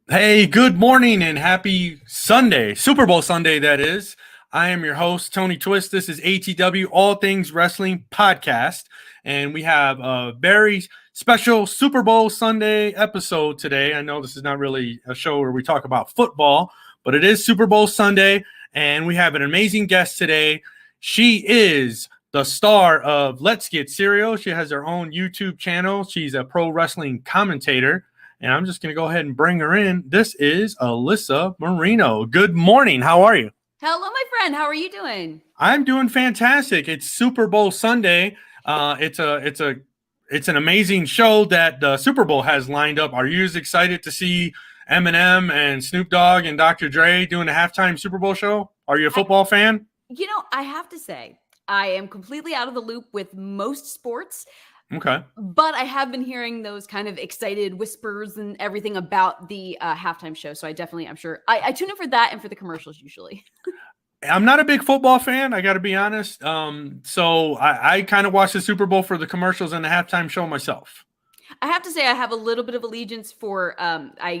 Hey, good morning and happy Sunday, Super Bowl Sunday, that is. I am your host, Tony Twist. This is ATW, All Things Wrestling Podcast. And we have a very special Super Bowl Sunday episode today. I know this is not really a show where we talk about football, but it is Super Bowl Sunday. And we have an amazing guest today. She is the star of Let's Get Serial. She has her own YouTube channel. She's a pro wrestling commentator. And I'm just going to go ahead and bring her in. This is Alyssa Marino. Good morning. How are you? Hello, my friend. How are you doing? I'm doing fantastic. It's Super Bowl Sunday. It's an amazing show that the Super Bowl has lined up. Are you as excited to see Eminem and Snoop Dogg and Dr. Dre doing a halftime Super Bowl show? Are you a football fan? I have to say, I am completely out of the loop with most sports. Okay. But I have been hearing those kind of excited whispers and everything about the halftime show. So I'm sure I tune in for that and for the commercials usually. I'm not a big football fan, I got to be honest. So I kind of watch the Super Bowl for the commercials and the halftime show myself. I have to say I have a little bit of allegiance for I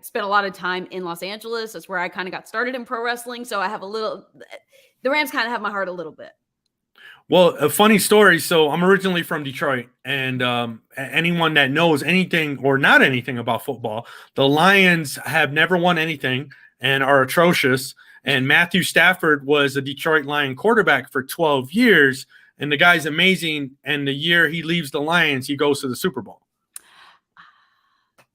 spent a lot of time in Los Angeles. That's where I kind of got started in pro wrestling. So I have the Rams kind of have my heart a little bit. Well, a funny story. So I'm originally from Detroit, and anyone that knows anything or not anything about football, the Lions have never won anything and are atrocious. And Matthew Stafford was a Detroit Lion quarterback for 12 years, and the guy's amazing. And the year he leaves the Lions, he goes to the Super Bowl.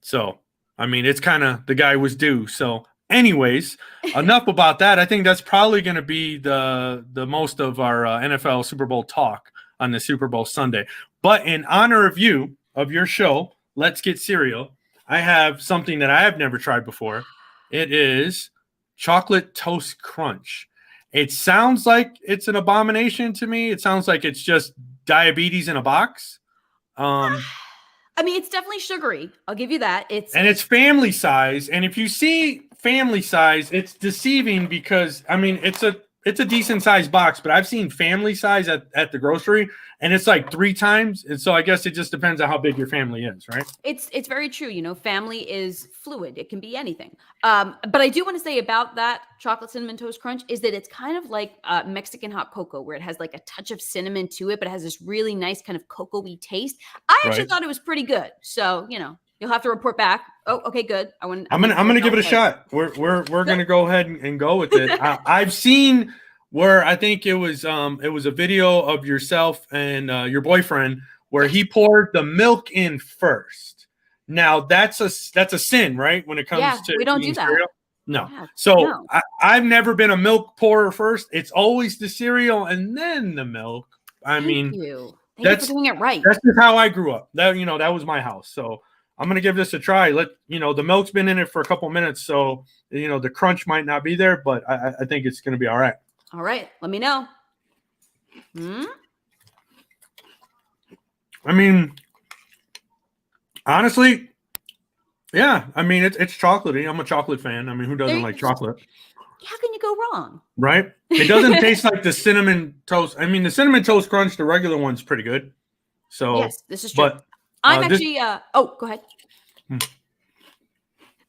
So, I mean, it's kind of the guy was due. So, anyways, enough about that. I think that's probably going to be the most of our NFL Super Bowl talk on the Super Bowl Sunday. But in honor of you, of your show, Let's Get Serial, I have something that I have never tried before. It is chocolate toast crunch. It sounds like it's an abomination to me. It sounds like it's just diabetes in a box. I mean, it's definitely sugary. I'll give you that. It's family size. And if you see family size, it's deceiving because, I mean, it's a decent sized box, but I've seen family size at the grocery and it's like 3 times. And so I guess it just depends on how big your family is, right? It's very true. Family is fluid. It can be anything. But I do want to say about that chocolate cinnamon toast crunch is that it's kind of like Mexican hot cocoa, where it has like a touch of cinnamon to it, but it has this really nice kind of cocoa-y taste. I actually thought it was pretty good. So, you'll have to report back. Oh, okay, good. I'm gonna give it a shot. We're gonna go ahead and go with it. I've seen where I think it was a video of yourself and your boyfriend where he poured the milk in first. Now that's a sin, right? When it comes to we don't do that. Cereal. No. Yeah, so no. I've never been a milk pourer first. It's always the cereal and then the milk. Thank you for doing it right. That's just how I grew up. That was my house. So I'm going to give this a try. The milk's been in it for a couple minutes, so, the crunch might not be there, but I think it's going to be all right. All right. Let me know. I mean, honestly, yeah. I mean, it's chocolatey. I'm a chocolate fan. I mean, who doesn't like chocolate? How can you go wrong? Right? It doesn't taste like the cinnamon toast. I mean, the cinnamon toast crunch, the regular one's pretty good. So, yes, this is true. But I'm actually go ahead.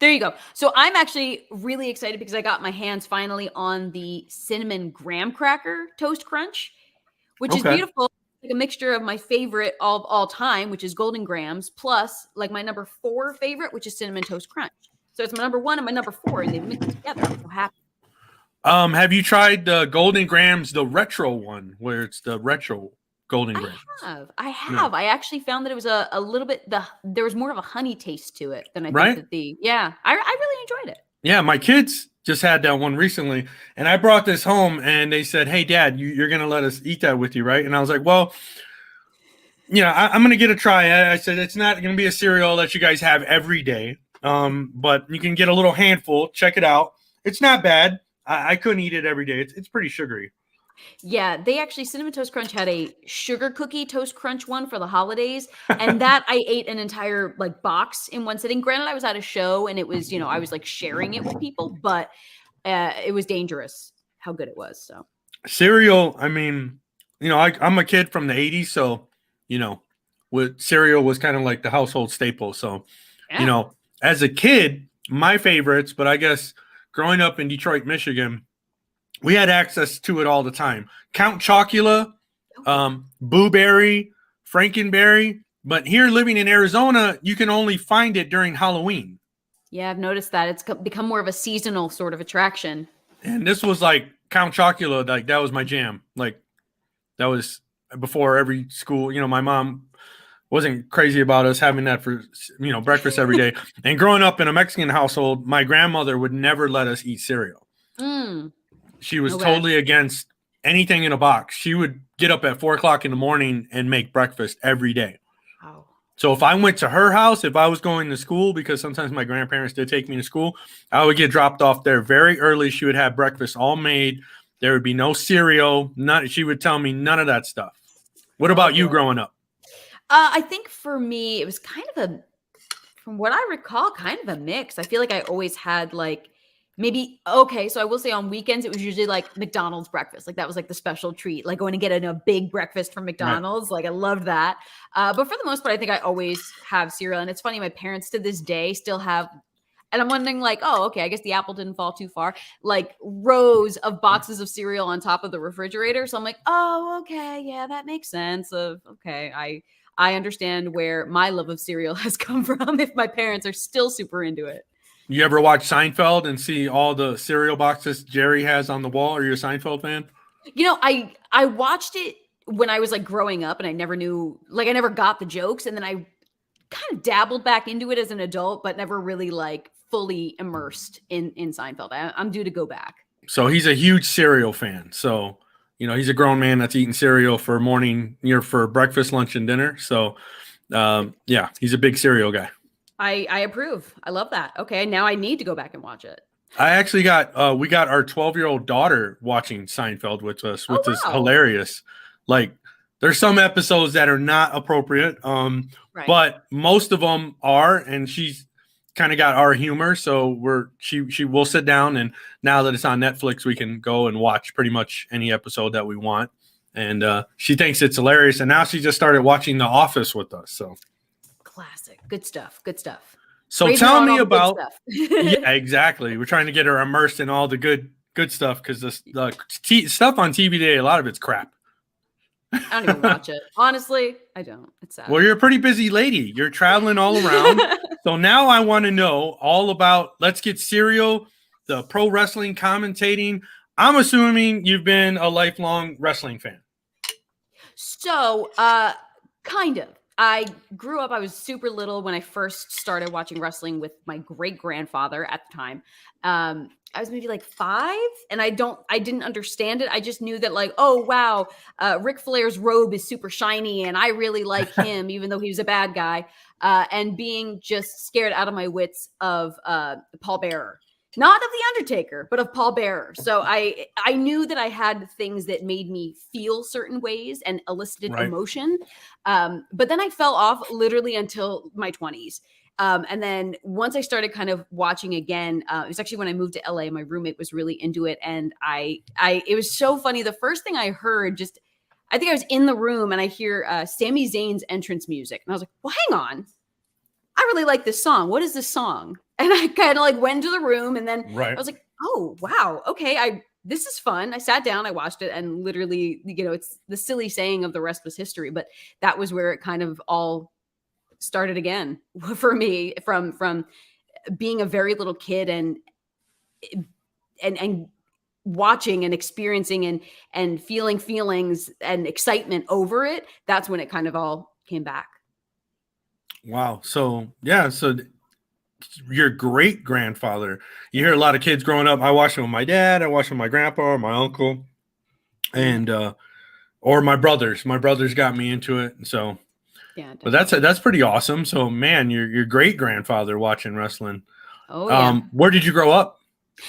There you go. So I'm actually really excited because I got my hands finally on the cinnamon graham cracker toast crunch, which is beautiful. Like a mixture of my favorite of all time, which is Golden Grahams, plus like my number 4 favorite, which is cinnamon toast crunch. So it's my number 1 and my number 4, and they mix together. I'm so happy. Have you tried the Golden Grahams, the retro one, where it's the retro Golden Grahams? I have. Yeah. I actually found that it was a little bit there was more of a honey taste to it than I think that I really enjoyed it. Yeah, my kids just had that one recently, and I brought this home, and they said, "Hey, Dad, you're gonna let us eat that with you, right?" And I was like, "Well, I'm gonna get a try." I said, "It's not gonna be a cereal that you guys have every day, but you can get a little handful. Check it out. It's not bad. I couldn't eat it every day. It's pretty sugary." Yeah, they actually, Cinnamon Toast Crunch had a sugar cookie toast crunch one for the holidays. And that I ate an entire box in one sitting. Granted, I was at a show and it was, I was sharing it with people, but it was dangerous how good it was. So cereal, I mean, I'm a kid from the 80s. So, with cereal was kind of like the household staple. So, as a kid, my favorites, but I guess growing up in Detroit, Michigan, we had access to it all the time. Count Chocula, Boo Berry, Frankenberry. But here living in Arizona, you can only find it during Halloween. Yeah, I've noticed that. It's become more of a seasonal sort of attraction. And this was like Count Chocula, like that was my jam. Like that was before every school, my mom wasn't crazy about us having that for, breakfast every day. And growing up in a Mexican household, my grandmother would never let us eat cereal. She was totally against anything in a box. She would get up at 4:00 in the morning and make breakfast every day. Wow. So if I went to her house, if I was going to school, because sometimes my grandparents did take me to school, I would get dropped off there very early. She would have breakfast all made. There would be no cereal. She would tell me none of that stuff. What about you growing up? I think for me, it was kind of from what I recall, kind of a mix. I feel like I always had like so I will say on weekends, it was usually like McDonald's breakfast. Like that was like the special treat, like going to get a big breakfast from McDonald's. Right. Like I loved that. But for the most part, I think I always have cereal. And it's funny, my parents to this day still have, and I'm wondering like, oh, okay, I guess the apple didn't fall too far. Like rows of boxes of cereal on top of the refrigerator. So I'm like, oh, okay. Yeah, that makes sense. Okay. I understand where my love of cereal has come from if my parents are still super into it. You ever watch Seinfeld and see all the cereal boxes Jerry has on the wall? Are you a Seinfeld fan? I watched it when I was like growing up and I never knew, like I never got the jokes. And then I kind of dabbled back into it as an adult, but never really like fully immersed in Seinfeld. I'm due to go back. So he's a huge cereal fan. So, he's a grown man that's eating cereal for for breakfast, lunch, and dinner. So, yeah, he's a big cereal guy. I approve. I love that. Okay, now I need to go back and watch it. I actually we got our 12-year-old daughter watching Seinfeld with us, which is hilarious. Like, there's some episodes that are not appropriate, right. But most of them are, and she's kind of got our humor. So she will sit down, and now that it's on Netflix, we can go and watch pretty much any episode that we want. And she thinks it's hilarious, and now she just started watching The Office with us. So. Classic. Good stuff. Good stuff. So tell me about yeah, exactly. We're trying to get her immersed in all the good stuff because the stuff on TV today, a lot of it's crap. I don't even watch it. Honestly, I don't. It's sad. Well, you're a pretty busy lady. You're traveling all around. So now I want to know all about Let's Get Serial, the pro wrestling commentating. I'm assuming you've been a lifelong wrestling fan. So, kind of. I grew up, I was super little when I first started watching wrestling with my great grandfather at the time. I was maybe like 5 and I didn't understand it. I just knew that like, oh, wow, Ric Flair's robe is super shiny and I really like him, even though he was a bad guy. And being just scared out of my wits of Paul Bearer. Not of The Undertaker, but of Paul Bearer. So I knew that I had things that made me feel certain ways and elicited emotion. But then I fell off literally until my 20s. And then once I started kind of watching again, it was actually when I moved to LA, my roommate was really into it. And it was so funny. The first thing I heard I think I was in the room and I hear Sami Zayn's entrance music. And I was like, well, hang on. I really like this song. What is this song? And I kind of like went to the room and then I was like, oh, wow. Okay. This is fun. I sat down, I watched it and literally, it's the silly saying of the rest was history, but that was where it kind of all started again for me from being a very little kid and watching and experiencing and feeling feelings and excitement over it. That's when it kind of all came back. Wow. So, yeah. So your great grandfather, you hear a lot of kids growing up. I watched it with my dad. I watched it with my grandpa or my uncle and, or my brothers. My brothers got me into it. So, yeah, but that's pretty awesome. So, man, your great grandfather watching wrestling. Oh, yeah. Where did you grow up?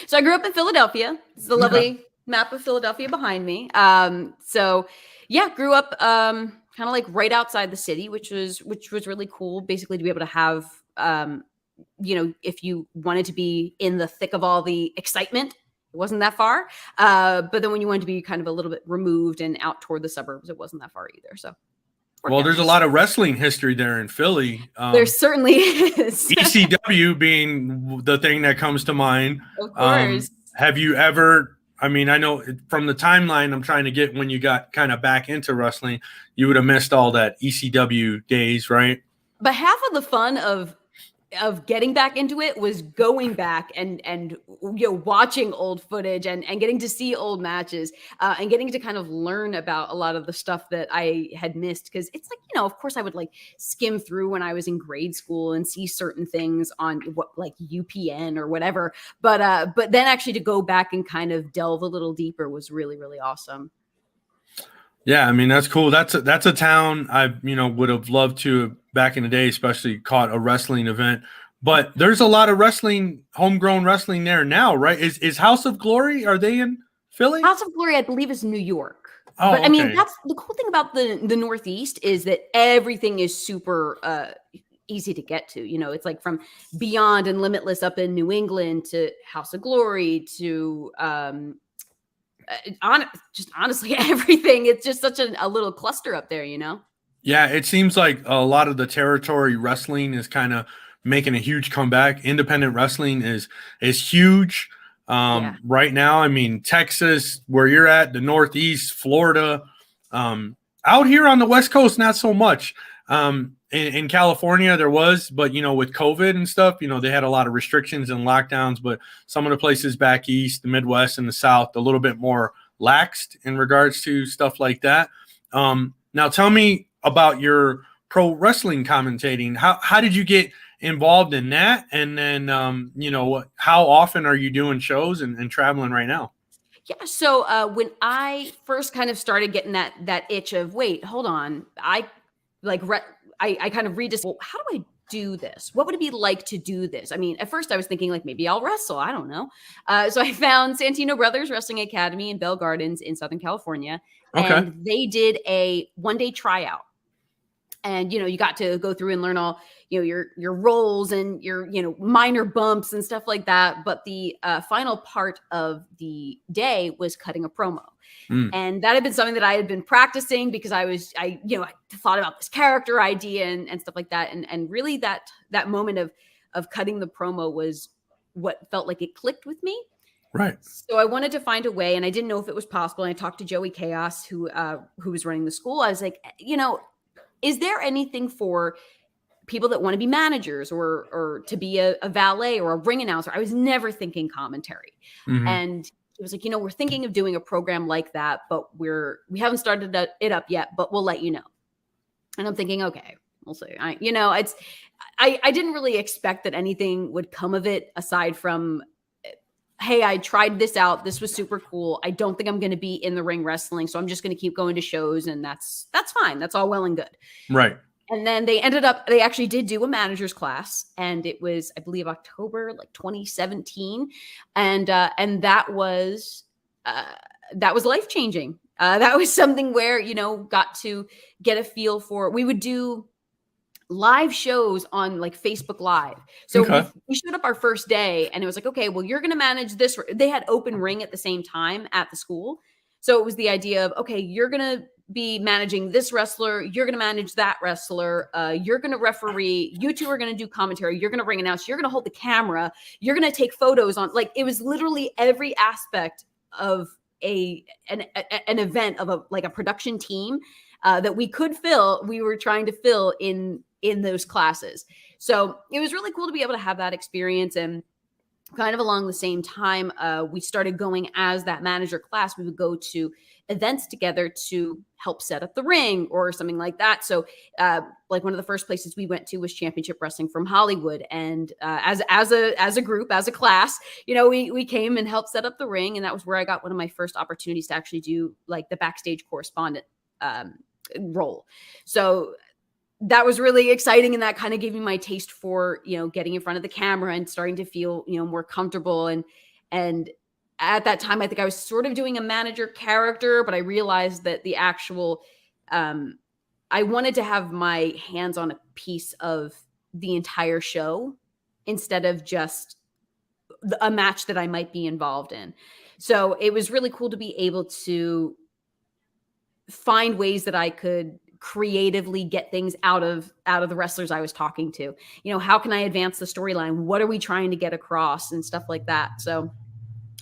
So I grew up in Philadelphia. It's the lovely map of Philadelphia behind me. So yeah, grew up, kind of like right outside the city, which was really cool. Basically to be able to have, if you wanted to be in the thick of all the excitement, it wasn't that far. But then when you wanted to be kind of a little bit removed and out toward the suburbs, it wasn't that far either. So Well, there's a lot of wrestling history there in Philly. There certainly is. ECW being the thing that comes to mind. Of course. Have you ever, I mean, I know from the timeline I'm trying to get when you got kind of back into wrestling, you would have missed all that ECW days, right? But half of the fun of getting back into it was going back and watching old footage and getting to see old matches and getting to kind of learn about a lot of the stuff that I had missed, because it's like, of course I would like skim through when I was in grade school and see certain things on like UPN or whatever, but then actually to go back and kind of delve a little deeper was really, really awesome. Yeah, I mean, that's cool. That's a town I would have loved to back in the day, especially caught a wrestling event. But there's a lot of wrestling, homegrown wrestling there now, right? Is House of Glory, are they in Philly? House of Glory, I believe, is New York. Oh, but I mean, okay. that's the cool thing about the Northeast is that everything is super easy to get to. It's like from Beyond and Limitless up in New England to House of Glory to just honestly everything. It's just such a little cluster up there, Yeah, it seems like a lot of the territory wrestling is kind of making a huge comeback. Independent wrestling is huge right now. I mean, Texas, where you're at, the Northeast, Florida, out here on the West Coast, not so much. In California, there was, but with COVID and stuff, they had a lot of restrictions and lockdowns. But some of the places back east, the Midwest, and the South, a little bit more laxed in regards to stuff like that. Now, tell me about your pro wrestling commentating. How did you get involved in that? And then, how often are you doing shows and traveling right now? Yeah. So when I first kind of started getting that itch of, wait, hold on, I kind of rediscovered, well, how do I do this? What would it be like to do this? I mean, at first I was thinking like, maybe I'll wrestle. I don't know. So I found Santino Brothers Wrestling Academy in Bell Gardens in Southern California. Okay. And they did a one-day tryout. And, you got to go through and learn all, your roles and your, minor bumps and stuff like that. But the final part of the day was cutting a promo. And that had been something that I had been practicing because I thought about this character idea and stuff like that. And really that moment of cutting the promo was what felt like it clicked with me. Right. So I wanted to find a way, and I didn't know if it was possible. And I talked to Joey Chaos, who was running the school. I was like, is there anything for people that want to be managers or to be a valet or a ring announcer? I was never thinking commentary. Mm-hmm. And it was like, we're thinking of doing a program like that, but we haven't started it up yet, but we'll let you know. And I'm thinking, okay, we'll see. I didn't really expect that anything would come of it aside from, hey, I tried this out. This was super cool. I don't think I'm going to be in the ring wrestling, so I'm just going to keep going to shows, and that's fine. That's all well and good. Right. And then they actually did do a manager's class, and it was, I believe, October 2017, and that was life-changing. That was something where got to get a feel for. We would do live shows on like Facebook Live. So we showed up our first day, and it was like, okay, well, you're going to manage this. They had open ring at the same time at the school, so it was the idea of, okay, you're going to be managing this wrestler, you're going to manage that wrestler, you're going to referee, you two are going to do commentary, you're going to ring announce, you're going to hold the camera, you're going to take photos on, like, it was literally every aspect of an event of a production team that we were trying to fill in those classes. So it was really cool to be able to have that experience. And kind of along the same time, we started going as that manager class. We would go to events together to help set up the ring or something like that. So like one of the first places we went to was Championship Wrestling from Hollywood. And as a group, as a class, we came and helped set up the ring. And that was where I got one of my first opportunities to actually do like the backstage correspondent role. So that was really exciting. And that kind of gave me my taste for, getting in front of the camera and starting to feel, more comfortable. And at that time, I think I was sort of doing a manager character, but I realized that the actual, I wanted to have my hands on a piece of the entire show instead of just a match that I might be involved in. So it was really cool to be able to find ways that I could creatively get things out of the wrestlers I was talking to. How can I advance the storyline? What are we trying to get across and stuff like that? So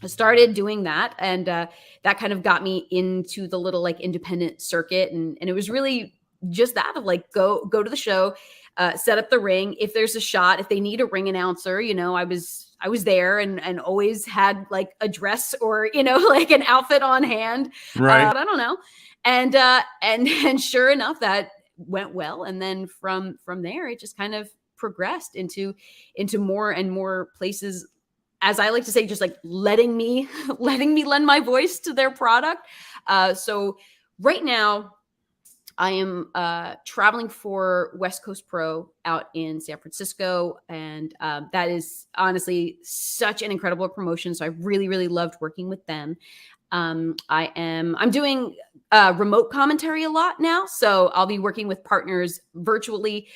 I started doing that, and that kind of got me into the little like independent circuit, and it was really just that of like go to the show, set up the ring. If there's a shot, if they need a ring announcer, I was there and always had like a dress or like an outfit on hand. Right. I don't know, and sure enough, that went well, and then from there, it just kind of progressed into more and more places. As I like to say, just like letting me lend my voice to their product. So right now, I am traveling for West Coast Pro out in San Francisco, and that is honestly such an incredible promotion. So I really, really loved working with them. I'm doing remote commentary a lot now, so I'll be working with partners virtually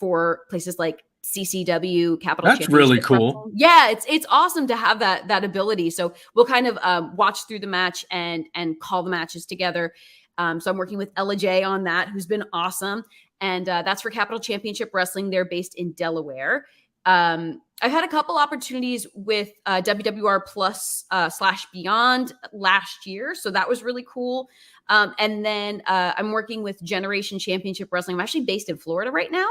for places like CCW, Capital That's Championship really cool. Wrestling. Yeah, it's awesome to have that ability. So we'll kind of watch through the match and call the matches together. So I'm working with Ella J on that, who's been awesome. And that's for Capital Championship Wrestling. They're based in Delaware. I've had a couple opportunities with WWR Plus / Beyond last year. So that was really cool. And then I'm working with Generation Championship Wrestling. I'm actually based in Florida right now.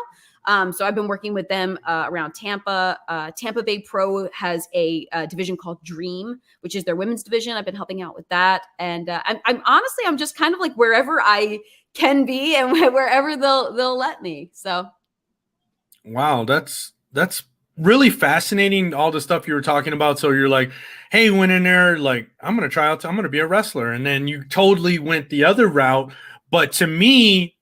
So I've been working with them around Tampa. Tampa Bay Pro has a division called Dream, which is their women's division. I've been helping out with that. And I'm honestly, I'm just kind of like wherever I can be and wherever they'll let me. So. Wow. That's really fascinating. All the stuff you were talking about. So you're like, hey, went in there, like, I'm going to try out. I'm going to be a wrestler. And then you totally went the other route. But to me,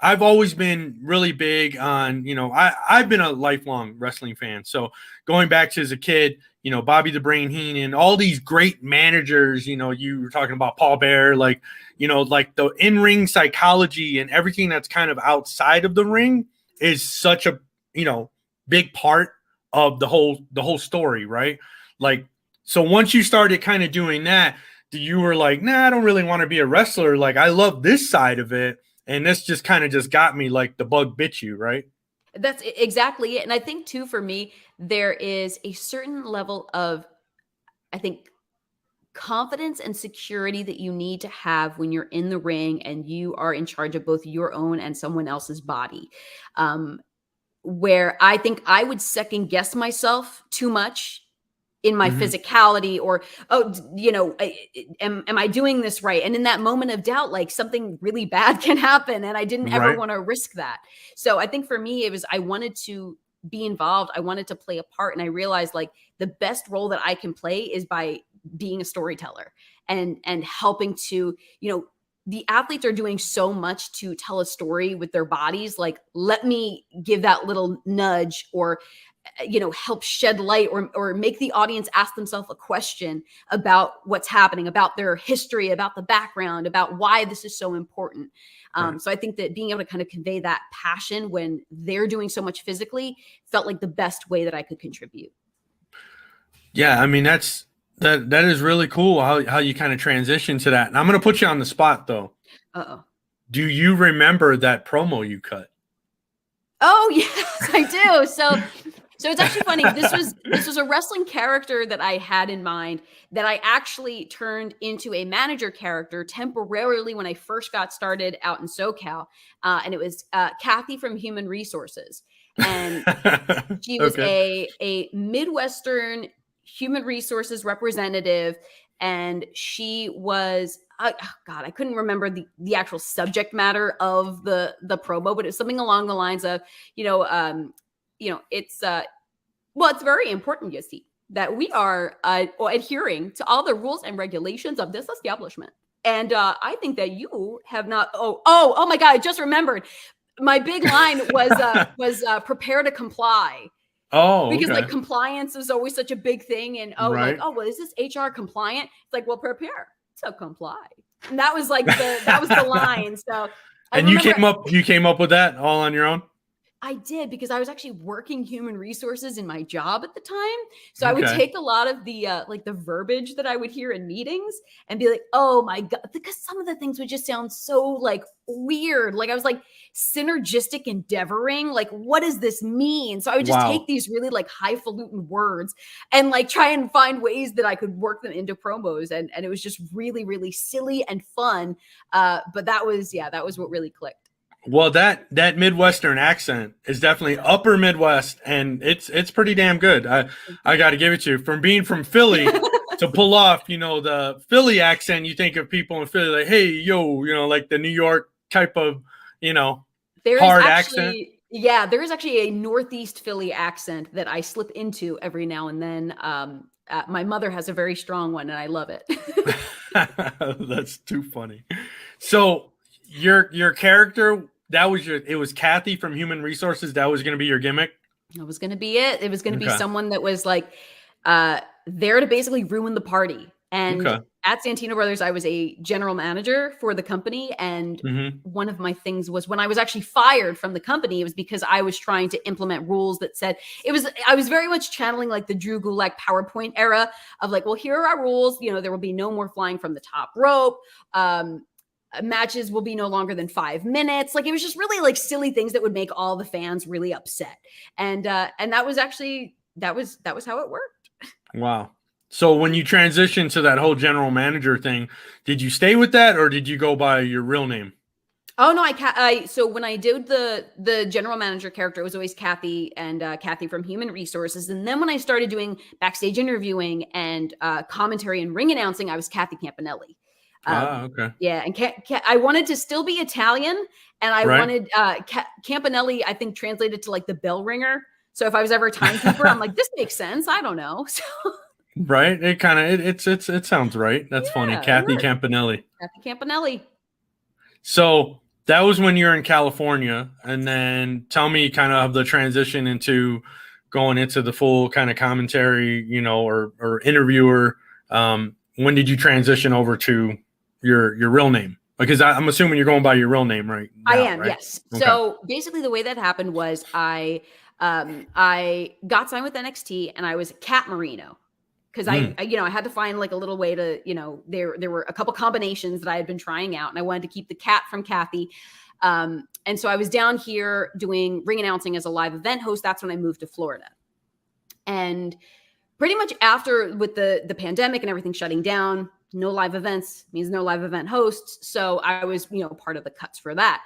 I've always been really big on, I've been a lifelong wrestling fan. So going back to as a kid, Bobby the Brain Heenan, all these great managers, you were talking about Paul Bear, like the in-ring psychology and everything that's kind of outside of the ring is such a, big part of the whole story, right? Like, so once you started kind of doing that, you were like, nah, I don't really want to be a wrestler. Like, I love this side of it. And this just kind of just got me, like the bug bit you, right? That's exactly it. And I think too, for me, there is a certain level of, I think, confidence and security that you need to have when you're in the ring and you are in charge of both your own and someone else's body. Where I think I would second guess myself too much in my physicality, or, am I doing this right? And in that moment of doubt, like something really bad can happen. And I didn't ever want to risk that. So I think for me, it was, I wanted to be involved. I wanted to play a part. And I realized like the best role that I can play is by being a storyteller and helping to, the athletes are doing so much to tell a story with their bodies. Like, let me give that little nudge, or help shed light, or make the audience ask themselves a question about what's happening, about their history, about the background, about why this is so important. So I think that being able to kind of convey that passion when they're doing so much physically felt like the best way that I could contribute. Yeah. I mean, that is really cool how you kind of transition to that. And I'm going to put you on the spot though. Uh-oh. Do you remember that promo you cut? Oh yes, I do. So it's actually funny. This was a wrestling character that I had in mind that I actually turned into a manager character temporarily when I first got started out in SoCal. And it was Kathy from Human Resources. And she was a Midwestern human resources representative. And she was, oh God, I couldn't remember the actual subject matter of the promo, but it was something along the lines of, it's very important, you see, that we are adhering to all the rules and regulations of this establishment. And I think that you have not. Oh my God, I just remembered. My big line was prepare to comply. Oh, because okay. like compliance is always such a big thing. And is this HR compliant? It's like, well, prepare to comply. And that was like the line. So and you came up with that all on your own? I did, because I was actually working human resources in my job at the time. So I would Okay. take a lot of the like the verbiage that I would hear in meetings and be like, "Oh my god," because some of the things would just sound so like weird. Like I was like, synergistic endeavoring, like what does this mean? So I would just take Wow. these really like highfalutin words and like try and find ways that I could work them into promos, and it was just really really silly and fun. But that was what really clicked. Well, that Midwestern accent is definitely upper Midwest, and it's pretty damn good. I got to give it to you. From being from Philly to pull off, the Philly accent, you think of people in Philly like, hey, yo, like the New York type of, There is hard accent. actually, there is actually a Northeast Philly accent that I slip into every now and then. My mother has a very strong one, and I love it. That's too funny. So your character, it was Kathy from Human Resources. That was going to be your gimmick. That was going to be it. It was going to be Okay. someone that was like there to basically ruin the party. And Okay. at Santino Brothers, I was a general manager for the company. And Mm-hmm. one of my things was, when I was actually fired from the company, it was because I was trying to implement rules that said, I was very much channeling like the Drew Gulak PowerPoint era of like, well, here are our rules. There will be no more flying from the top rope. Matches will be no longer than 5 minutes. Like, it was just really like silly things that would make all the fans really upset. And that was actually, that was how it worked. Wow. So when you transitioned to that whole general manager thing, did you stay with that, or did you go by your real name? Oh no, so when I did the general manager character, it was always Kathy, and Kathy from Human Resources. And then when I started doing backstage interviewing and commentary and ring announcing, I was Kathy Campanelli. Okay. Yeah, and I wanted to still be Italian, and I Right. wanted Campanelli, I think, translated to like the bell ringer. So if I was ever a timekeeper, I'm like, this makes sense. I don't know. So Right. It kind of it sounds right. That's funny. yeah, Kathy Campanelli. Kathy Campanelli. So that was when you're in California, and then tell me kind of the transition into going into the full kind of commentary, or interviewer. When did you transition over to your real name? Because I'm assuming you're going by your real name right now, I am, right? yes. Okay. So basically the way that happened was I got signed with NXT, and I was Cat Marino, because I had to find like a little way to, there were a couple combinations that I had been trying out, and I wanted to keep the cat from Kathy. And so I was down here doing ring announcing as a live event host. That's when I moved to Florida. And pretty much after, with the pandemic and everything shutting down, no live events means no live event hosts. So I was, part of the cuts for that.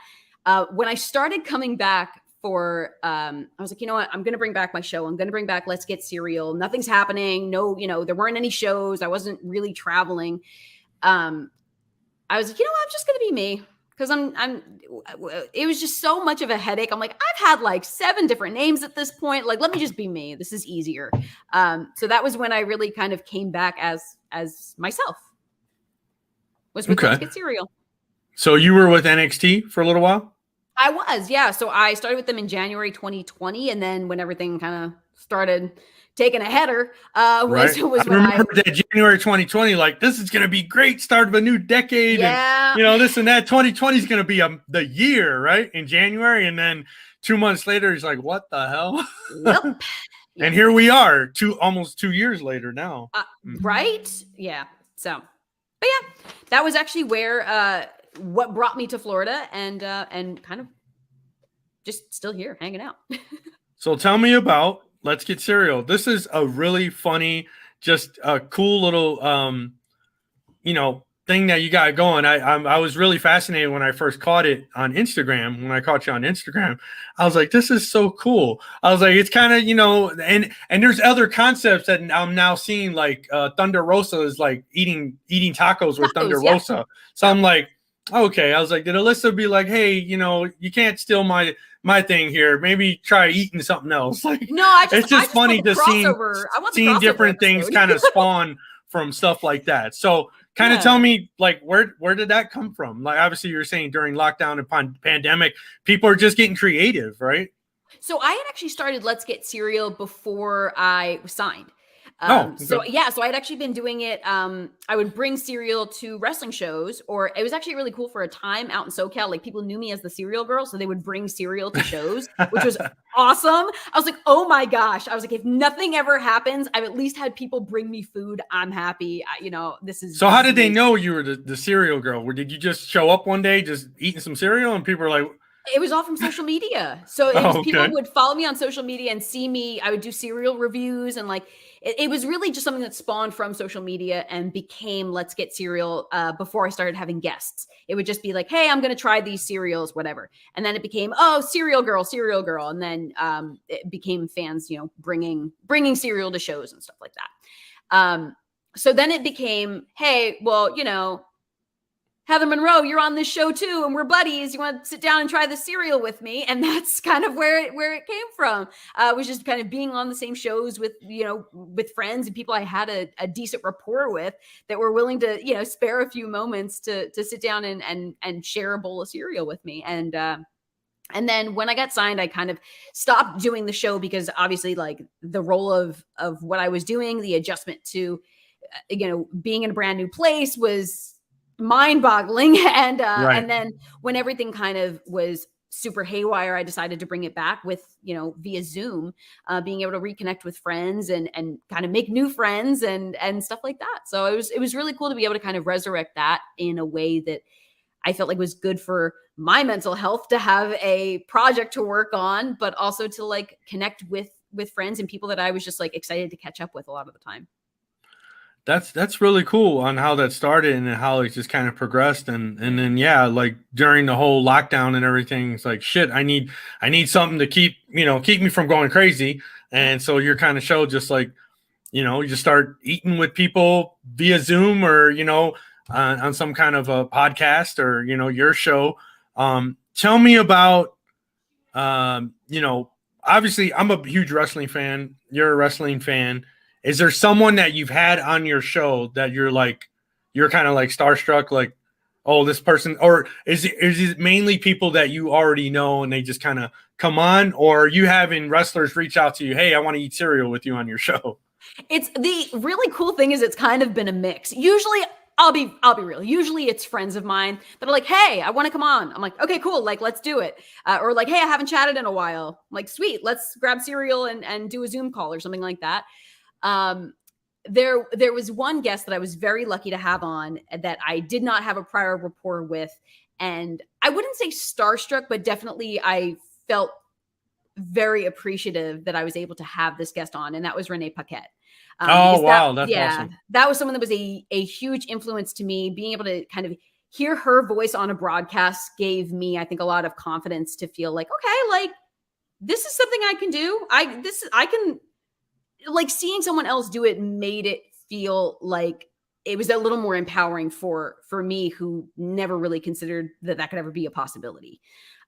When I started coming back for, I was like, you know what, I'm going to bring back my show. I'm going to bring back Let's Get Serial. Nothing's happening. No, there weren't any shows. I wasn't really traveling. I was like, I'm just going to be me. Because it was just so much of a headache. I'm like, I've had like 7 different names at this point. Like, let me just be me. This is easier. So that was when I really kind of came back as myself. Was with Let's Get Serial. So you were with NXT for a little while? I was, yeah. So I started with them in January 2020, and then when everything kind of started taking a header, was I when remember that January 2020, like, this is going to be great, start of a new decade. Yeah. And, this and that. 2020 is going to be the year, right? In January. And then 2 months later, he's like, what the hell? Yep. And here we are, almost 2 years later now. Right? Yeah. So, but yeah, that was actually where, what brought me to Florida, and kind of just still here hanging out. So tell me about Let's Get Serial. This is a really funny, just a cool little, thing that you got going. I was really fascinated when I first caught it on Instagram. When I caught you on Instagram, I was like, this is so cool. I was like, it's kind of, and there's other concepts that I'm now seeing, like Thunder Rosa is like eating tacos with Thunder Rosa. So I'm like, okay. I was like, did Alyssa be like, hey, you can't steal my thing here. Maybe try eating something else. Like, no, it's just funny to seeing different things kind of spawn from stuff like that. So kind of tell me, like, where did that come from? Like, obviously you're saying during lockdown and pandemic, people are just getting creative, right? So I had actually started Let's Get Serial before I was signed. So I'd actually been doing it. I would bring cereal to wrestling shows, or it was actually really cool for a time out in SoCal. Like people knew me as the cereal girl, so they would bring cereal to shows, which was awesome. I was like, oh my gosh. I was like, if nothing ever happens, I've at least had people bring me food. I'm happy. This is. So how did they know you were the cereal girl? Or did you just show up one day just eating some cereal and people were like, it was all from social media. So it was people would follow me on social media and see me. I would do cereal reviews, and like it was really just something that spawned from social media and became Let's Get Cereal. Before I started having guests, it would just be like, hey, I'm going to try these cereals, whatever. And then it became, oh, cereal girl. And then it became fans, bringing cereal to shows and stuff like that. So then it became, hey, well, Heather Monroe, you're on this show too, and we're buddies. You want to sit down and try the cereal with me? And that's kind of where it came from. Was just kind of being on the same shows with friends and people I had a decent rapport with that were willing to spare a few moments to sit down and share a bowl of cereal with me. And then when I got signed, I kind of stopped doing the show because obviously, like the role of what I was doing, the adjustment to being in a brand new place was mind-boggling. And then when everything kind of was super haywire, I decided to bring it back with via Zoom, being able to reconnect with friends and kind of make new friends and stuff like that. So it was really cool to be able to kind of resurrect that in a way that I felt like was good for my mental health, to have a project to work on, but also to like connect with friends and people that I was just like excited to catch up with a lot of the time. That's really cool on how that started and how it just kind of progressed. And then, like during the whole lockdown and everything, it's like, shit, I need something to keep me from going crazy. And so your kind of show just like, you just start eating with people via Zoom or, on some kind of a podcast or, your show. Tell me about, obviously I'm a huge wrestling fan. You're a wrestling fan. Is there someone that you've had on your show that you're kind of like starstruck, like, oh, this person, or is it mainly people that you already know and they just kind of come on, or are you having wrestlers reach out to you, hey, I want to eat cereal with you on your show? It's the really cool thing is it's kind of been a mix. Usually I'll be real. Usually it's friends of mine that are like, hey, I want to come on. I'm like, okay, cool. Like, let's do it. Or like, hey, I haven't chatted in a while. I'm like, sweet, let's grab cereal and do a Zoom call or something like that. There was one guest that I was very lucky to have on that I did not have a prior rapport with. And I wouldn't say starstruck, but definitely I felt very appreciative that I was able to have this guest on. And that was Renee Paquette. That's awesome. That was someone that was a huge influence to me. Being able to kind of hear her voice on a broadcast gave me, I think, a lot of confidence to feel like, okay, like this is something I can do. I can, like, seeing someone else do it made it feel like it was a little more empowering for me, who never really considered that could ever be a possibility.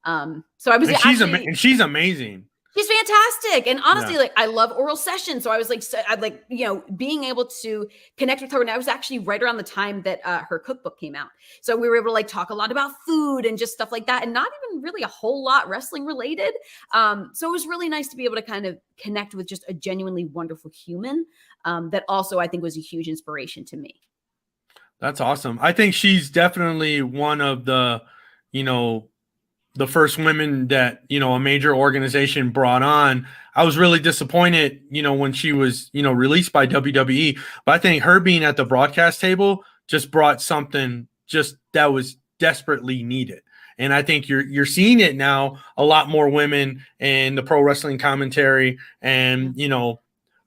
So I was, and she's amazing. She's fantastic. And honestly, like, I love oral sessions. So I was like, being able to connect with her. And I was actually right around the time that her cookbook came out. So we were able to like talk a lot about food and just stuff like that, and not even really a whole lot wrestling related. So it was really nice to be able to kind of connect with just a genuinely wonderful human that also I think was a huge inspiration to me. That's awesome. I think she's definitely one of the first women that, a major organization brought on. I was really disappointed, when she was, released by WWE, but I think her being at the broadcast table just brought something just that was desperately needed. And I think you're seeing it now, a lot more women in the pro wrestling commentary. And,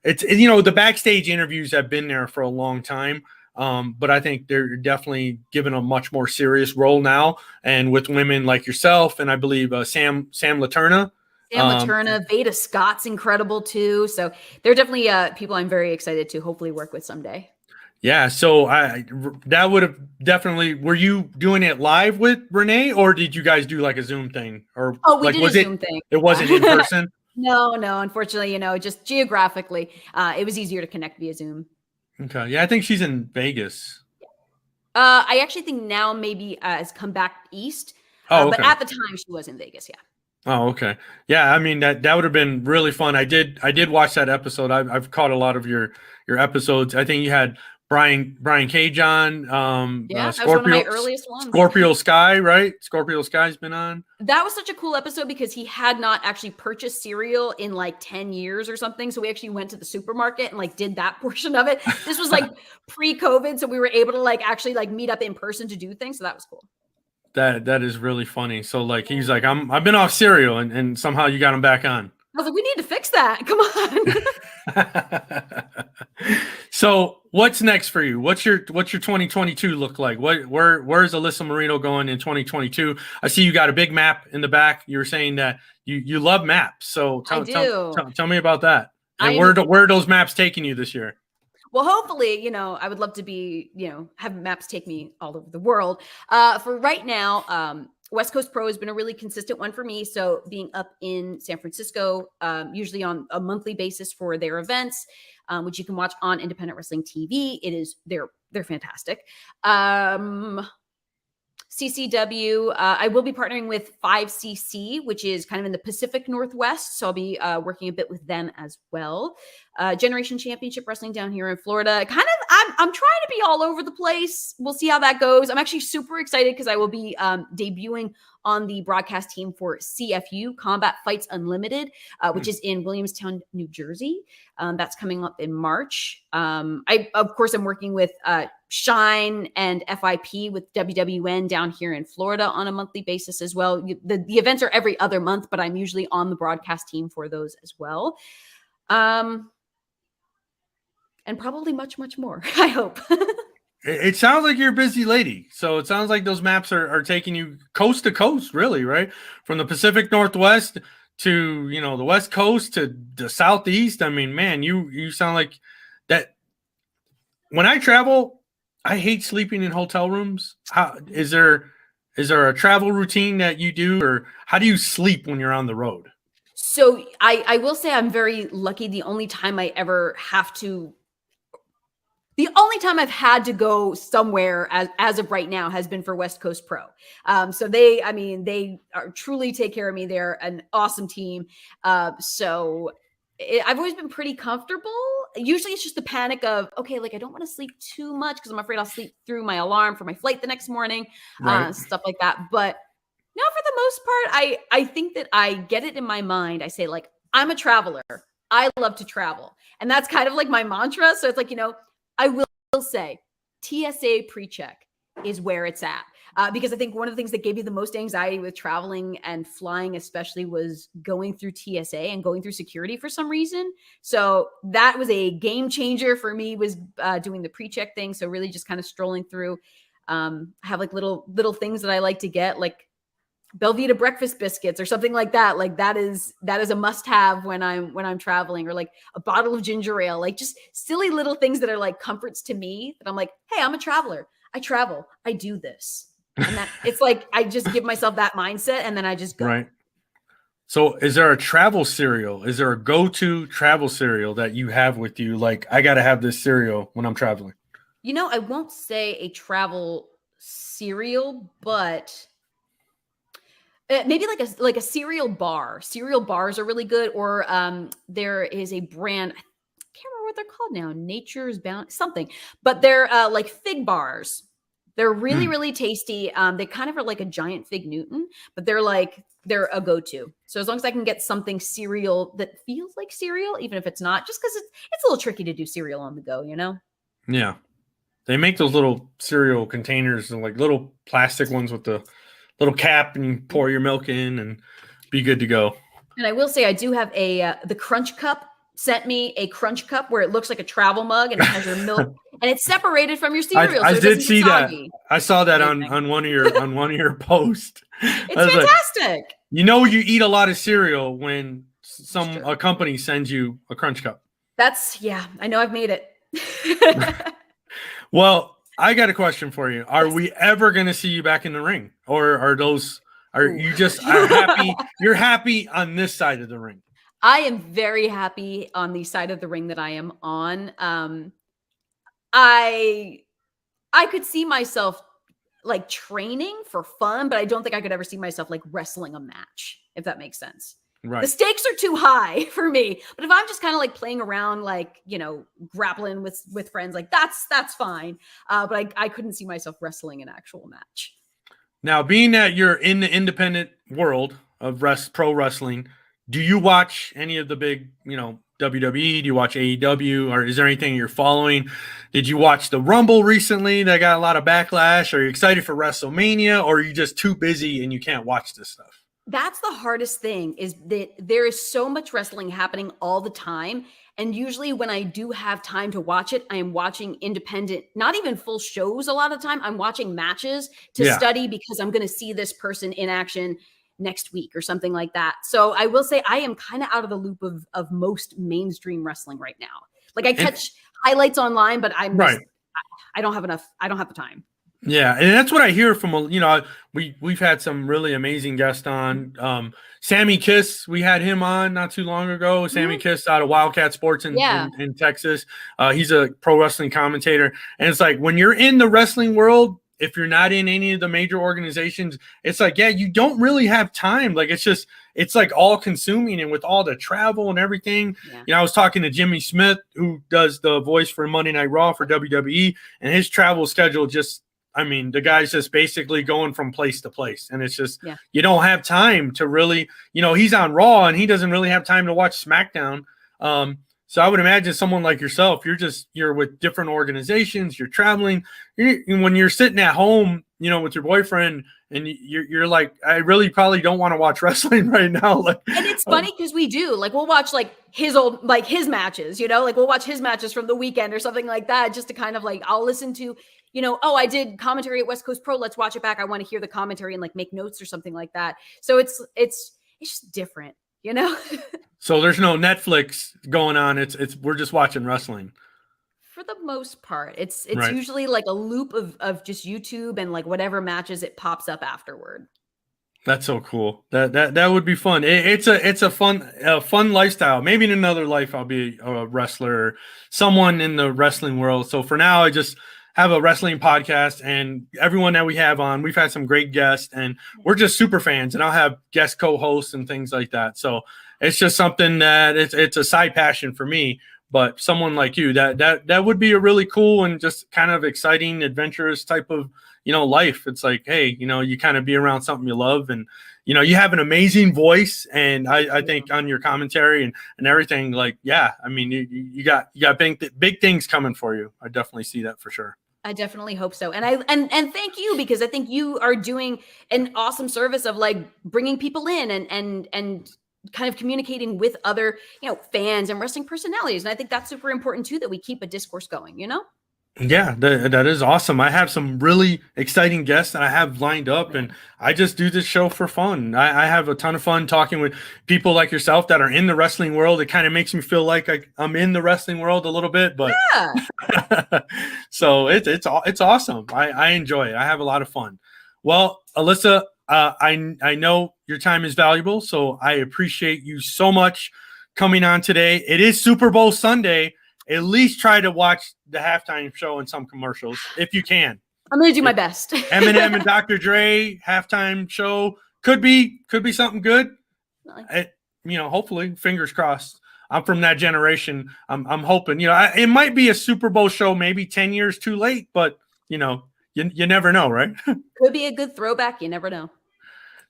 it's, the backstage interviews have been there for a long time. But I think they're definitely given a much more serious role now, and with women like yourself, and I believe Sam Laterna. Veda Scott's incredible too. So they're definitely people I'm very excited to hopefully work with someday. Yeah, so that would have definitely. Were you doing it live with Renee, or did you guys do like a Zoom thing? Or we did a Zoom thing. It wasn't in person. No, unfortunately, just geographically, it was easier to connect via Zoom. Okay. Yeah, I think she's in Vegas. I actually think now maybe has come back east. Okay. But at the time she was in Vegas. Yeah. Oh, okay. Yeah, I mean that would have been really fun. I did watch that episode. I've caught a lot of your episodes. I think you had Brian Cage on, Yeah, that was one of my earliest ones. Scorpio Sky, right? Scorpio Sky's been on. That was such a cool episode because he had not actually purchased cereal in like 10 years or something. So we actually went to the supermarket and like did that portion of it. This was like pre-COVID, so we were able to like actually like meet up in person to do things. So that was cool. That is really funny. So like he's like, I've been off cereal, and somehow you got him back on. I was like, we need to fix that. Come on. So what's next for you? What's your 2022 look like? Where's Alyssa Marino going in 2022? I see you got a big map in the back. You were saying that you love maps. So tell me about that. And where are those maps taking you this year? Well, hopefully, I would love to be, have maps take me all over the world. For right now, West Coast Pro has been a really consistent one for me. So being up in San Francisco, usually on a monthly basis for their events, which you can watch on Independent Wrestling TV. They're fantastic. CCW, I will be partnering with 5cc, which is kind of in the Pacific Northwest. So I'll be working a bit with them as well. Generation Championship Wrestling down here in Florida. I'm trying to be all over the place. We'll see how that goes. I'm actually super excited because I will be debuting on the broadcast team for CFU, Combat Fights Unlimited, which is in Williamstown, New Jersey. That's coming up in March. Of course, I'm working with Shine and FIP with WWN down here in Florida on a monthly basis as well. The events are every other month, but I'm usually on the broadcast team for those as well. And probably much, much more, I hope. It sounds like you're a busy lady. So it sounds like those maps are taking you coast to coast, really, right? From the Pacific Northwest to, the West Coast to the Southeast. I mean, man, you sound like that. When I travel, I hate sleeping in hotel rooms. Is there a travel routine that you do, or how do you sleep when you're on the road? So I will say I'm very lucky. The only time I've had to go somewhere as of right now has been for West Coast Pro. So they truly take care of me. They're an awesome team. So I've always been pretty comfortable. Usually it's just the panic of, okay, like I don't want to sleep too much because I'm afraid I'll sleep through my alarm for my flight the next morning, right. Stuff like that. But no, for the most part, I think that I get it in my mind. I say like, I'm a traveler. I love to travel. And that's kind of like my mantra. So it's like, I will say TSA pre-check is where it's at. Because I think one of the things that gave me the most anxiety with traveling and flying especially was going through TSA and going through security for some reason. So that was a game changer for me, was doing the pre-check thing. So really just kind of strolling through, have like little things that I like to get, like Belvita breakfast biscuits or something like that. Like that is a must have when I'm traveling, or like a bottle of ginger ale, like just silly little things that are like comforts to me that I'm like, hey, I'm a traveler. I travel. I do this. And that it's like, I just give myself that mindset and then I just go. Right. So is there a travel cereal? Is there a go-to travel cereal that you have with you? Like, I got to have this cereal when I'm traveling. I won't say a travel cereal, but maybe like a cereal bar. Cereal bars are really good. Or there is a brand, I can't remember what they're called now. Nature's Bound something, but they're like fig bars. They're really, really tasty. They kind of are like a giant fig Newton, but they're a go-to. So as long as I can get something cereal that feels like cereal, even if it's not, just because it's a little tricky to do cereal on the go, Yeah. They make those little cereal containers, like little plastic ones with the little cap, and you pour your milk in and be good to go. And I will say I do have the Crunch Cup sent me a Crunch Cup where it looks like a travel mug and it has your milk and it's separated from your cereal. I did see that. I saw that on one of your posts. It's fantastic. Like, you eat a lot of cereal when a company sends you a Crunch Cup. I know I've made it. Well, I got a question for you. Are we ever going to see you back in the ring, or are you just happy? You're happy on this side of the ring. I am very happy on the side of the ring that I am on. I could see myself like training for fun, but I don't think I could ever see myself like wrestling a match, if that makes sense. Right. The stakes are too high for me. But if I'm just kind of like playing around, like, you know, grappling with friends, like that's fine. But I couldn't see myself wrestling an actual match. Now, being that you're in the independent world of pro wrestling, do you watch any of the big, WWE? Do you watch AEW? Or is there anything you're following? Did you watch the Rumble recently that got a lot of backlash? Are you excited for WrestleMania, or are you just too busy and you can't watch this stuff? That's the hardest thing, is that there is so much wrestling happening all the time. And usually when I do have time to watch it, I am watching independent, not even full shows a lot of the time. I'm watching matches to study because I'm going to see this person in action next week or something like that. So I will say I am kind of out of the loop of most mainstream wrestling right now. Like I catch highlights online, but I don't have enough. I don't have the time. Yeah, and that's what I hear from, we've had some really amazing guests on. Sammy Kiss, we had him on not too long ago. Sammy Kiss out of Wildcat Sports in Texas. He's a pro wrestling commentator. And it's like, when you're in the wrestling world, if you're not in any of the major organizations, it's like, you don't really have time. Like, it's like all consuming, and with all the travel and everything. I was talking to Jimmy Smith, who does the voice for Monday Night Raw for WWE, and his travel schedule the guy's just basically going from place to place, and it's just, you don't have time to really, he's on Raw and he doesn't really have time to watch SmackDown. So I would imagine someone like yourself, you're with different organizations, you're traveling, when you're sitting at home, with your boyfriend, and you're like, I really probably don't want to watch wrestling right now. Like, and it's funny because we do, like, we'll watch like his matches, like we'll watch his matches from the weekend or something like that, just to kind of like, I'll listen to, I did commentary at West Coast Pro, let's watch it back. I want to hear the commentary and like make notes or something like that. So it's just different, So there's no Netflix going on. We're just watching wrestling. For the most part, it's usually like a loop of just YouTube and like whatever matches it pops up afterward. That's so cool. That would be fun. It's a fun lifestyle. Maybe in another life I'll be a wrestler or someone in the wrestling world. So for now, I just have a wrestling podcast, and everyone that we have on, we've had some great guests, and we're just super fans, and I'll have guest co-hosts and things like that. So it's just something that it's a side passion for me. But someone like you, that would be a really cool and just kind of exciting, adventurous type of, life. It's like, hey, you kind of be around something you love, and, you have an amazing voice. And I think on your commentary and everything, like, you got big things coming for you. I definitely see that for sure. I definitely hope so. And thank you, because I think you are doing an awesome service of like bringing people in and kind of communicating with other, fans and wrestling personalities. And I think that's super important too, that we keep a discourse going, Yeah, that is awesome. I have some really exciting guests that I have lined up, and I just do this show for fun. I have a ton of fun talking with people like yourself that are in the wrestling world. It kind of makes me feel like I'm in the wrestling world a little bit, but so it's awesome. I enjoy it. I have a lot of fun. Well, Alyssa, I know your time is valuable, so I appreciate you so much coming on today. It is Super Bowl Sunday. At least try to watch the halftime show and some commercials if you can. I'm going to do my best. Eminem and Dr. Dre halftime show could be something good. Hopefully, fingers crossed. I'm from that generation. I'm hoping, it might be a Super Bowl show, maybe 10 years too late, but you never know, right? Could be a good throwback. You never know.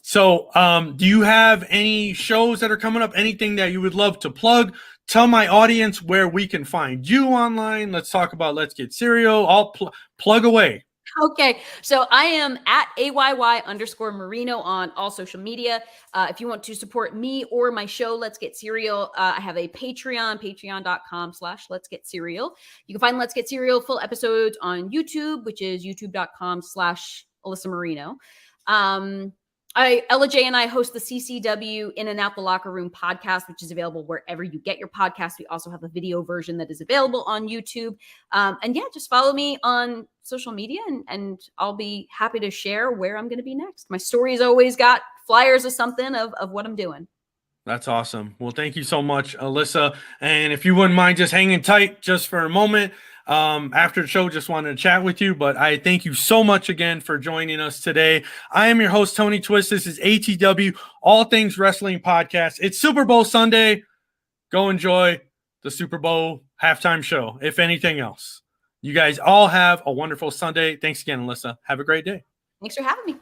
So, do you have any shows that are coming up? Anything that you would love to plug? Tell my audience where we can find you online. Let's talk about Let's Get Cereal. I'll plug away. Okay. So I am at AYY_Marino on all social media. If you want to support me or my show, Let's Get Cereal, I have a Patreon, patreon.com/Let's Get Cereal. You can find Let's Get Cereal full episodes on YouTube, which is youtube.com/Alyssa Marino. Ella J and I host the CCW In and Out the Locker Room podcast, which is available wherever you get your podcasts. We also have a video version that is available on YouTube. Just follow me on social media, and I'll be happy to share where I'm going to be next. My story's always got flyers of something of what I'm doing. That's awesome. Well, thank you so much, Alyssa. And if you wouldn't mind just hanging tight just for a moment, After the show, just wanted to chat with you, but I thank you so much again for joining us today. I am your host, Tony Twist. This is ATW, All Things Wrestling Podcast. It's Super Bowl Sunday. Go enjoy the Super Bowl halftime show, if anything else. You guys all have a wonderful Sunday. Thanks again, Alyssa. Have a great day. Thanks for having me.